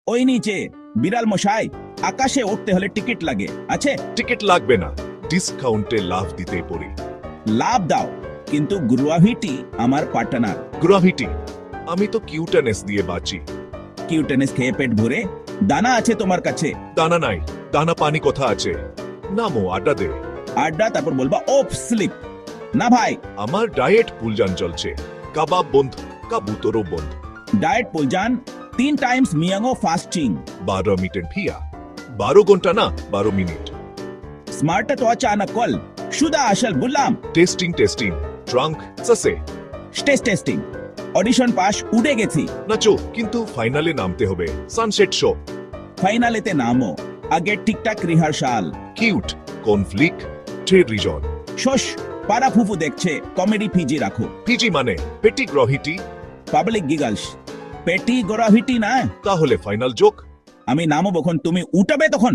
ওই নিচে বিড়াল মশাই, আকাশে উঠতে হলে টিকিট লাগে, আছে? টিকিট লাগবে না, ডিসকাউন্টে লাভ দিতে পড়ি। লাভ দাও, কিন্তু গ্রাভিটি আমার পার্টনার। গ্রাভিটি? আমি তো কিউটেনেস দিয়ে বাঁচি। কিউটেনেস খেয়ে পেট ভরে? দানা আছে তোমার কাছে? দানা নাই, দানা পানি কথা আছে। নামো, আড্ডা দে। আড্ডা, তারপর বলবা ওফ স্লিপ। না ভাই, আমার ডায়েট পুলজান চলছে, কাবাব বন্ধ, কাবুতরও বন্ধ। ডায়েট পুলজান 3 টাইমস মিয়াঙ্গো ফাস্টিং। 12 মিনিট ভিয়া, 12 ঘন্টা না, 12 মিনিট। স্মার্ট তো আচানক কল শুধু আসল বললাম। টেস্টিং টেস্টিং, ট্রাঙ্ক সাসে। টেস্টিং, অডিশন পাস, উঠে গেছি। নাচো, কিন্তু ফাইনালে নামতে হবে। Sunset show. ফাইনালেতে নামো, আগে ঠিকঠাক rehearsal. Cute, conflict, trade reason. শোষ, পাড়া ফুফু দেখছে, কমেডি পিজি রাখো। পিজি মানে পেটি গ্রহিটি। পাবলিক গিগলস, পেটি গোরাভিটি না। তাহলে ফাইনাল জোক। আমি নামো, যখন তুমি উঠাবে তখন